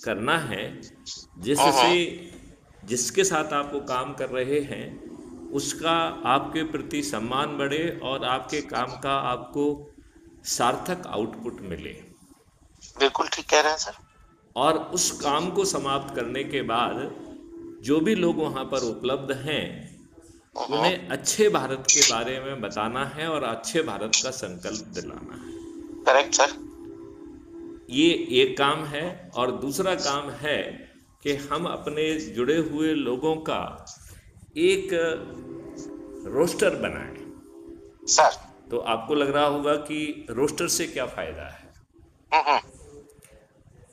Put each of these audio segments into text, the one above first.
करना है हम्म, जिससे जिसके साथ आप वो काम कर रहे हैं उसका आपके प्रति सम्मान बढ़े और आपके काम का आपको सार्थक आउटपुट मिले। बिल्कुल ठीक कह रहे हैं सर। और उस काम को समाप्त करने के बाद जो भी लोग वहाँ पर उपलब्ध हैं हम्म, उन्हें अच्छे भारत के बारे में बताना है और अच्छे भारत का संकल्प दिलाना है। Correct sir. ये एक काम है। और दूसरा काम है कि हम अपने जुड़े हुए लोगों का एक रोस्टर बनाएं। सर। तो आपको लग रहा होगा कि रोस्टर से क्या फ़ायदा है। हम्म,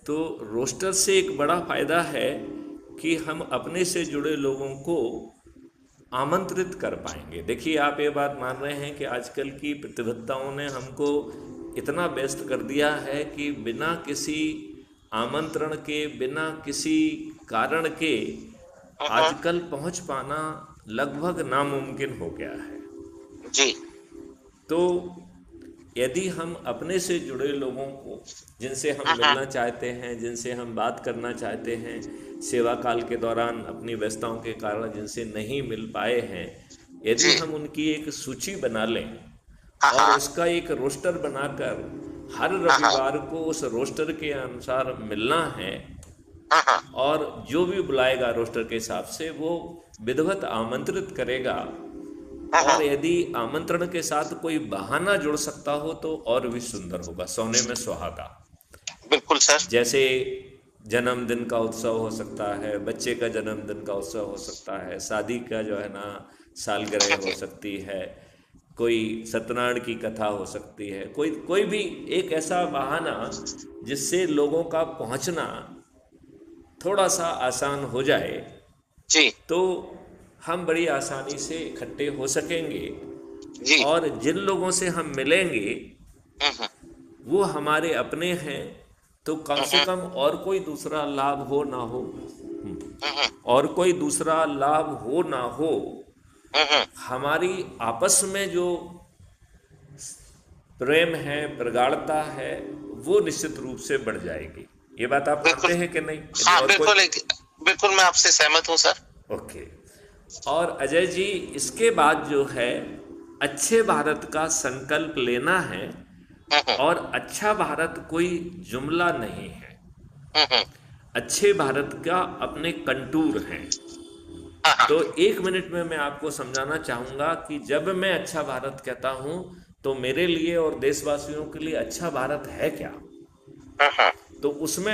तो रोस्टर से एक बड़ा फ़ायदा है कि हम अपने से जुड़े लोगों को आमंत्रित कर पाएंगे। देखिए, आप ये बात मान रहे हैं कि आजकल की प्रतिबद्धताओं ने हमको इतना व्यस्त कर दिया है कि बिना किसी आमंत्रण के, बिना किसी कारण के हम्म, आजकल पहुंच पाना लगभग नामुमकिन हो गया है। जी। तो यदि हम अपने से जुड़े लोगों को, जिनसे हम हम्म, मिलना चाहते हैं, जिनसे हम बात करना चाहते हैं, सेवा काल के दौरान अपनी व्यस्तताओं के कारण जिनसे नहीं मिल पाए हैं, यदि जी। हम उनकी एक सूची बना लें हाँ और हाँ। उसका एक रोस्टर बनाकर हर हाँ हाँ। रविवार को उस रोस्टर के अनुसार मिलना है, हाँ हाँ। और जो भी बुलाएगा रोस्टर के हिसाब से वो विधिवत आमंत्रित करेगा। हाँ और हाँ। यदि आमंत्रण के साथ कोई बहाना जुड़ सकता हो तो और भी सुंदर होगा, सोने में सुहागा। बिल्कुल सर। जैसे जन्मदिन का उत्सव हो सकता है, बच्चे का जन्मदिन का उत्सव हो सकता है, शादी का जो है ना सालगिरह हो सकती है, कोई सत्यनारायण की कथा हो सकती है, कोई कोई भी एक ऐसा बहाना जिससे लोगों का पहुंचना थोड़ा सा आसान हो जाए, जी। तो हम बड़ी आसानी से इकट्ठे हो सकेंगे। जी। और जिन लोगों से हम मिलेंगे हम्म, वो हमारे अपने हैं, तो कम से हम्म, कम और कोई दूसरा लाभ हो ना हो, हम्म, और कोई दूसरा लाभ हो ना हो, हम्म, हमारी आपस में जो प्रेम है, प्रगाढ़ता है, वो निश्चित रूप से बढ़ जाएगी। ये बात आप बिल्कुल। मानते हैं कि नहीं? यदि हाँ और कोई। बिल्कुल, बिल्कुल मैं आपसे सहमत हूँ सर। ओके। और अजय जी, इसके बाद जो है, अच्छे भारत का संकल्प लेना है। हम्म, और अच्छा भारत कोई जुमला नहीं है। हम्म, अच्छे भारत का अपने कंटूर हैं। हाँ हाँ। तो एक मिनट में मैं आपको समझाना चाहूँगा कि जब मैं अच्छा भारत कहता हूँ तो मेरे लिए और देशवासियों के लिए अच्छा भारत है क्या। हाँ हाँ। तो उसमें